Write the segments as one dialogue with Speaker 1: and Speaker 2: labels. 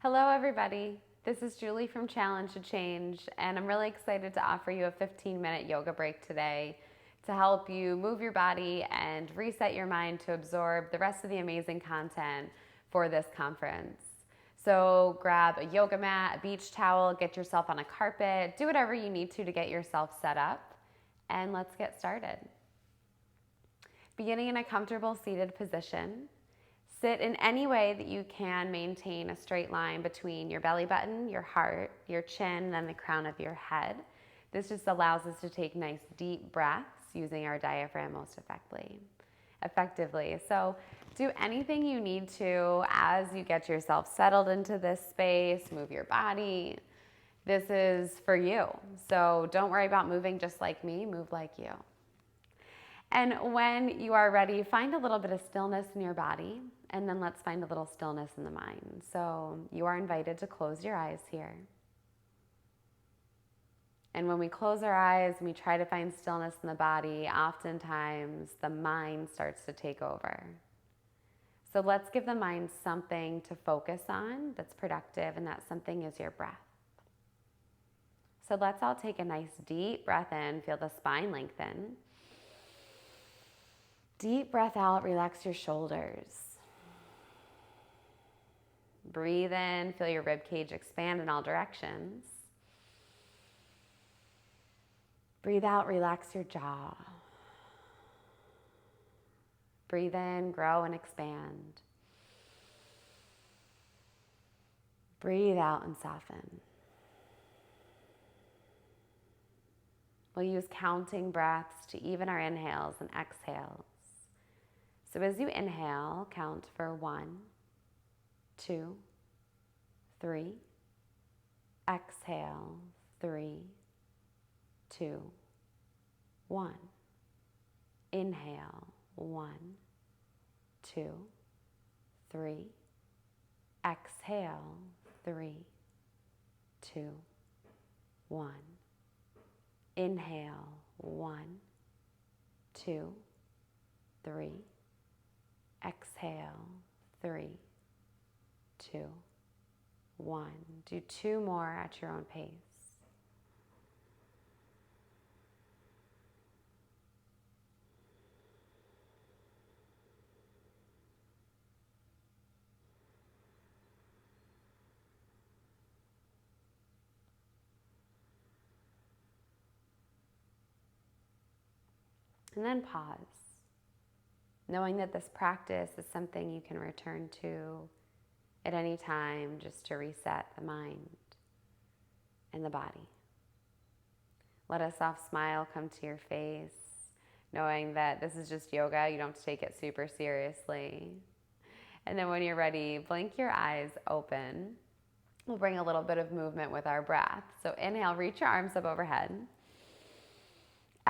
Speaker 1: Hello, everybody. This is Julie from Challenge to Change, and I'm really excited to offer you a 15-minute yoga break today to help you move your body and reset your mind to absorb the rest of the amazing content for this conference. So grab a yoga mat, a beach towel, get yourself on a carpet, do whatever you need to get yourself set up, and let's get started. Beginning in a comfortable seated position, sit in any way that you can maintain a straight line between your belly button, your heart, your chin, and then the crown of your head. This just allows us to take nice deep breaths using our diaphragm most effectively. So do anything you need to as you get yourself settled into this space, move your body. This is for you. So don't worry about moving just like me, move like you. And when you are ready, find a little bit of stillness in your body, and then let's find a little stillness in the mind. So you are invited to close your eyes here. And when we close our eyes and we try to find stillness in the body, oftentimes the mind starts to take over. So let's give the mind something to focus on that's productive, and that something is your breath. So let's all take a nice deep breath in, feel the spine lengthen. Deep breath out, relax your shoulders. Breathe in, feel your rib cage expand in all directions. Breathe out, relax your jaw. Breathe in, grow and expand. Breathe out and soften. We'll use counting breaths to even our inhales and exhales. So as you inhale, count for 1, 2, 3. Exhale, 3, 2, 1. Inhale, 1, 2, 3. Exhale, 3, 2, 1. Inhale, 1, 2, 3. Exhale, 3, 2, 1. Do 2 more at your own pace. And then pause, knowing that this practice is something you can return to at any time just to reset the mind and the body. Let a soft smile come to your face, knowing that this is just yoga. You don't have to take it super seriously. And then when you're ready, blink your eyes open. We'll bring a little bit of movement with our breath. So inhale, reach your arms up overhead.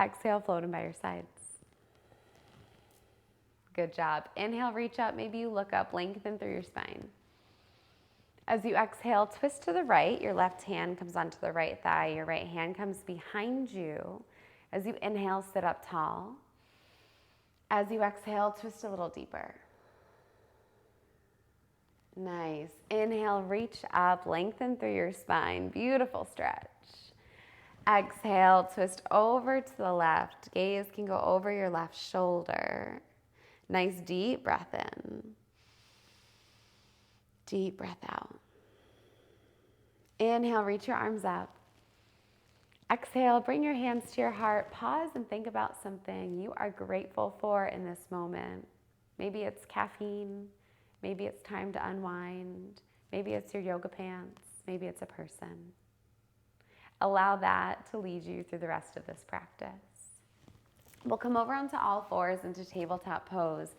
Speaker 1: Exhale, float them by your sides. Good job. Inhale, reach up. Maybe you look up, lengthen through your spine. As you exhale, twist to the right. Your left hand comes onto the right thigh. Your right hand comes behind you. As you inhale, sit up tall. As you exhale, twist a little deeper. Nice. Inhale, reach up, lengthen through your spine. Beautiful stretch. Exhale, twist over to the left. Gaze can go over your left shoulder. Nice deep breath in. Deep breath out. Inhale, reach your arms up. Exhale, bring your hands to your heart. Pause and think about something you are grateful for in this moment. Maybe it's caffeine. Maybe it's time to unwind. Maybe it's your yoga pants. Maybe it's a person. Allow that to lead you through the rest of this practice. We'll come over onto all fours into tabletop pose.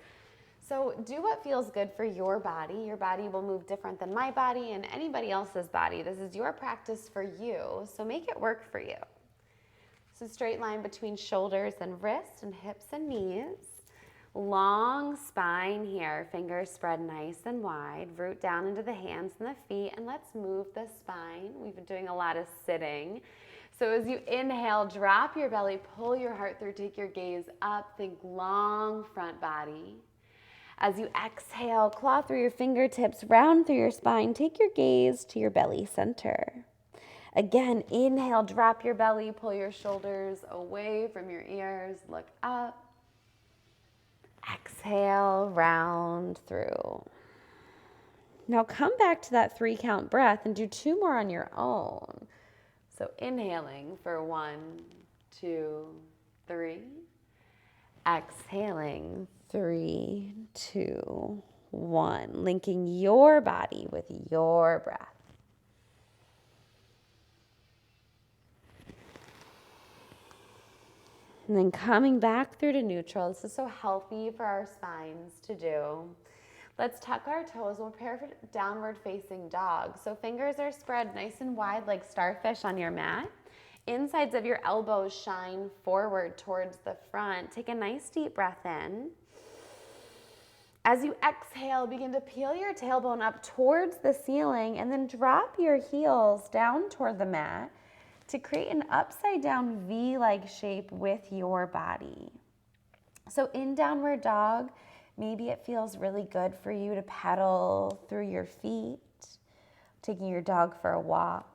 Speaker 1: So do what feels good for your body. Your body will move different than my body and anybody else's body. This is your practice for you, so make it work for you. So straight line between shoulders and wrists and hips and knees. Long spine here, fingers spread nice and wide. Root down into the hands and the feet, and let's move the spine. We've been doing a lot of sitting. So as you inhale, drop your belly, pull your heart through, take your gaze up, think long front body. As you exhale, claw through your fingertips, round through your spine. Take your gaze to your belly center. Again, inhale, drop your belly, pull your shoulders away from your ears, look up. Exhale, round through. Now come back to that 3-count breath and do 2 more on your own. So inhaling for 1, 2, 3. Exhaling, 3, 2, 1. Linking your body with your breath. And then coming back through to neutral. This is so healthy for our spines to do. Let's tuck our toes. We'll prepare for downward facing dog. So fingers are spread nice and wide like starfish on your mat. Insides of your elbows shine forward towards the front. Take a nice deep breath in. As you exhale, begin to peel your tailbone up towards the ceiling and then drop your heels down toward the mat to create an upside down V-like shape with your body. So in downward dog, maybe it feels really good for you to pedal through your feet, taking your dog for a walk.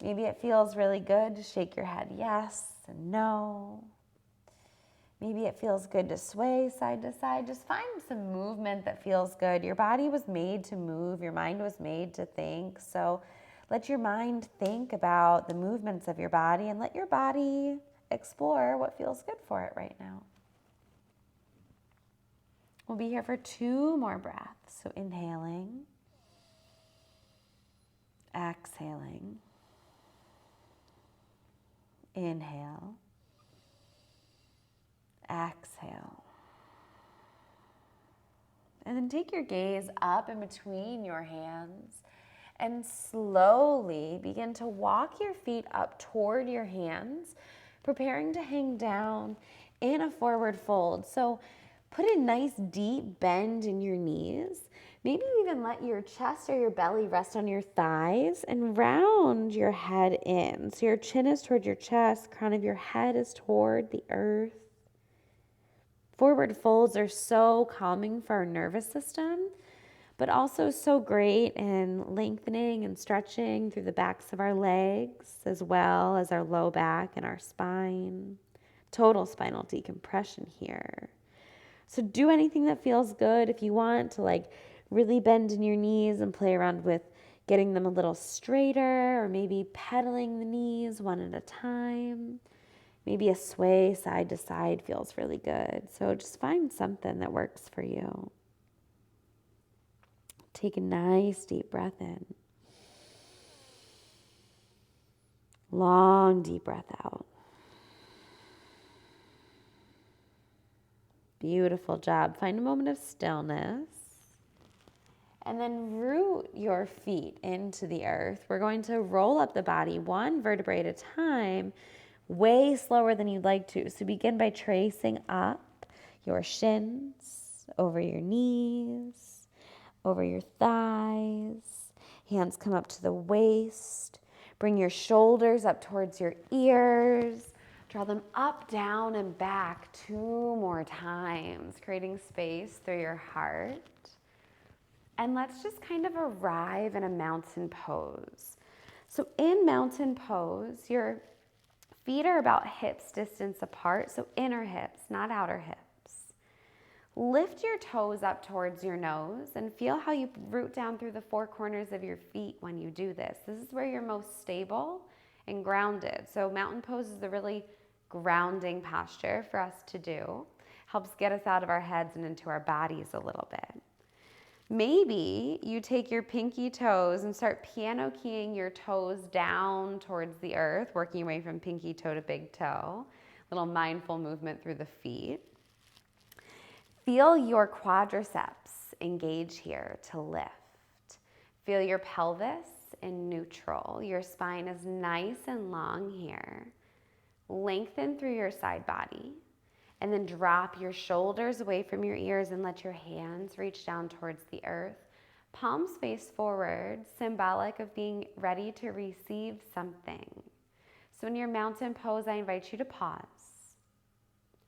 Speaker 1: Maybe it feels really good to shake your head yes and no. Maybe it feels good to sway side to side. Just find some movement that feels good. Your body was made to move. Your mind was made to think. So let your mind think about the movements of your body and let your body explore what feels good for it right now. We'll be here for 2 more breaths. So inhaling, exhaling, inhale, exhale. And then take your gaze up in between your hands and slowly begin to walk your feet up toward your hands, preparing to hang down in a forward fold. So put a nice deep bend in your knees. Maybe even let your chest or your belly rest on your thighs and round your head in. So your chin is toward your chest, crown of your head is toward the earth. Forward folds are so calming for our nervous system, but also so great in lengthening and stretching through the backs of our legs, as well as our low back and our spine. Total spinal decompression here. So do anything that feels good. If you want to really bend in your knees and play around with getting them a little straighter, or maybe pedaling the knees one at a time. Maybe a sway side to side feels really good. So just find something that works for you. Take a nice deep breath in. Long deep breath out. Beautiful job. Find a moment of stillness. And then root your feet into the earth. We're going to roll up the body 1 vertebrae at a time, way slower than you'd like to. So begin by tracing up your shins, over your knees, over your thighs. Hands come up to the waist. Bring your shoulders up towards your ears. Draw them up, down, and back 2 more times, creating space through your heart. And let's just kind of arrive in a mountain pose. So in mountain pose, your feet are about hips distance apart, so inner hips, not outer hips. Lift your toes up towards your nose and feel how you root down through the 4 corners of your feet when you do this. This is where you're most stable and grounded. So mountain pose is a really grounding posture for us to do. Helps get us out of our heads and into our bodies a little bit. Maybe you take your pinky toes and start piano keying your toes down towards the earth, working your way from pinky toe to big toe. Little mindful movement through the feet. Feel your quadriceps engage here to lift. Feel your pelvis in neutral. Your spine is nice and long here. Lengthen through your side body. And then drop your shoulders away from your ears and let your hands reach down towards the earth. Palms face forward, symbolic of being ready to receive something. So in your mountain pose, I invite you to pause.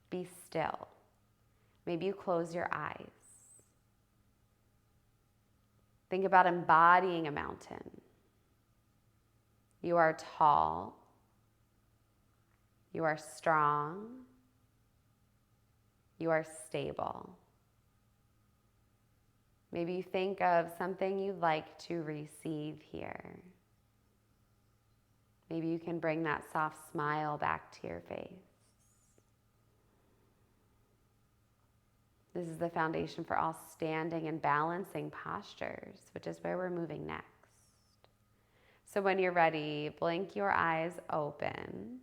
Speaker 1: Be still. Maybe you close your eyes. Think about embodying a mountain. You are tall. You are strong. You are stable. Maybe you think of something you'd like to receive here. Maybe you can bring that soft smile back to your face. This is the foundation for all standing and balancing postures, which is where we're moving next. So when you're ready, blink your eyes open.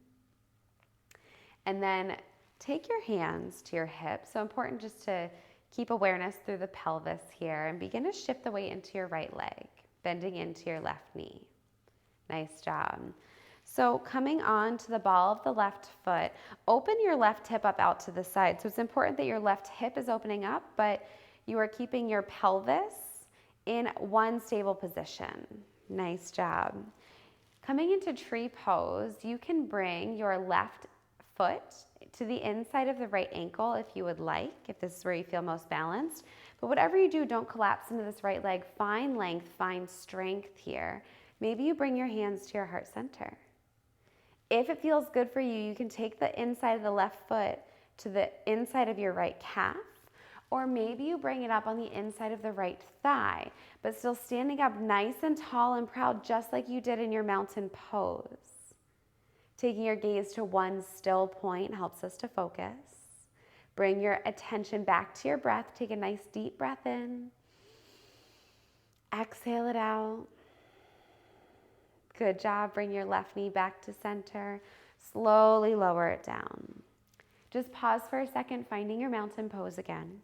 Speaker 1: And then take your hands to your hips. So important just to keep awareness through the pelvis here and begin to shift the weight into your right leg, bending into your left knee. Nice job. So coming on to the ball of the left foot, open your left hip up out to the side. So it's important that your left hip is opening up, but you are keeping your pelvis in one stable position. Nice job. Coming into tree pose, you can bring your left foot to the inside of the right ankle if you would like, if this is where you feel most balanced. But whatever you do, don't collapse into this right leg. Find length, find strength here. Maybe you bring your hands to your heart center. If it feels good for you, you can take the inside of the left foot to the inside of your right calf, or maybe you bring it up on the inside of the right thigh, but still standing up nice and tall and proud, just like you did in your mountain pose. Taking your gaze to one still point helps us to focus. Bring your attention back to your breath. Take a nice deep breath in. Exhale it out. Good job. Bring your left knee back to center. Slowly lower it down. Just pause for a second, finding your mountain pose again.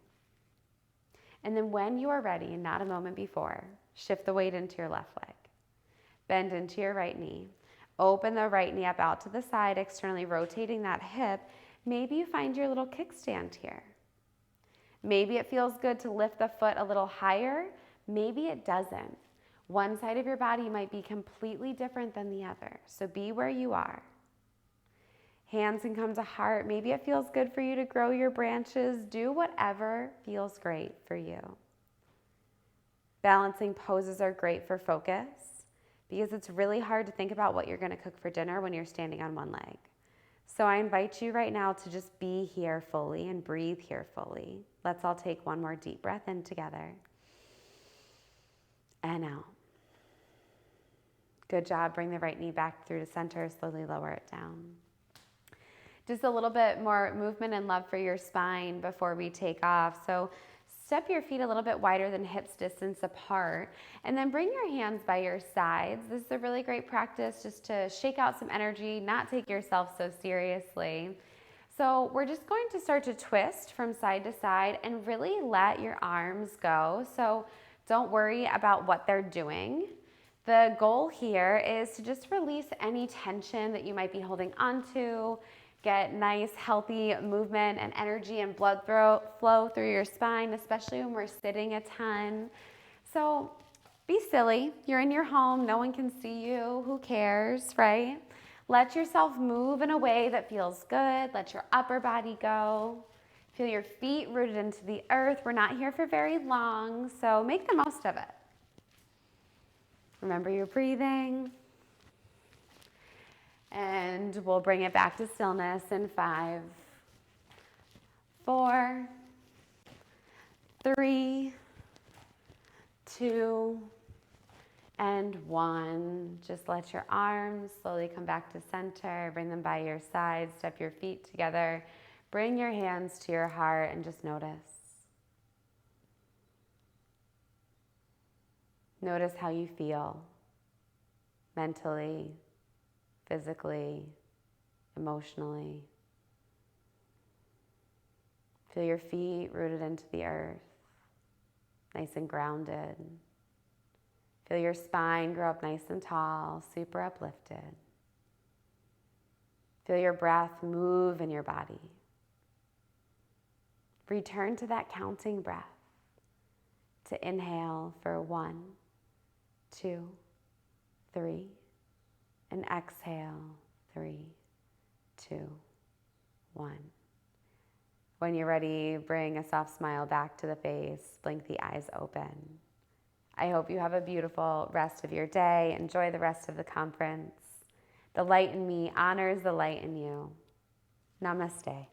Speaker 1: And then when you are ready, and not a moment before, shift the weight into your left leg. Bend into your right knee. Open the right knee up out to the side, externally rotating that hip. Maybe you find your little kickstand here. Maybe it feels good to lift the foot a little higher. Maybe it doesn't. One side of your body might be completely different than the other. So be where you are. Hands can come to heart. Maybe it feels good for you to grow your branches. Do whatever feels great for you. Balancing poses are great for focus because it's really hard to think about what you're going to cook for dinner when you're standing on one leg. So I invite you right now to just be here fully and breathe here fully. Let's all take one more deep breath in together. And out. Good job. Bring the right knee back through to center. Slowly lower it down. Just a little bit more movement and love for your spine before we take off. So step your feet a little bit wider than hips distance apart, and then bring your hands by your sides. This is a really great practice just to shake out some energy, not take yourself so seriously. So we're just going to start to twist from side to side and really let your arms go. So don't worry about what they're doing. The goal here is to just release any tension that you might be holding onto. Get nice, healthy movement and energy and blood flow through your spine, especially when we're sitting a ton. So be silly. You're in your home. No one can see you. Who cares, right? Let yourself move in a way that feels good. Let your upper body go. Feel your feet rooted into the earth. We're not here for very long, so make the most of it. Remember your breathing. And we'll bring it back to stillness in 5, 4, 3, 2, and 1. Just let your arms slowly come back to center. Bring them by your side. Step your feet together. Bring your hands to your heart and just notice. Notice how you feel mentally, physically, emotionally. Feel your feet rooted into the earth, nice and grounded. Feel your spine grow up nice and tall, super uplifted. Feel your breath move in your body. Return to that counting breath. To inhale for 1, 2, 3. And exhale, 3, 2, 1. When you're ready, bring a soft smile back to the face. Blink the eyes open. I hope you have a beautiful rest of your day. Enjoy the rest of the conference. The light in me honors the light in you. Namaste.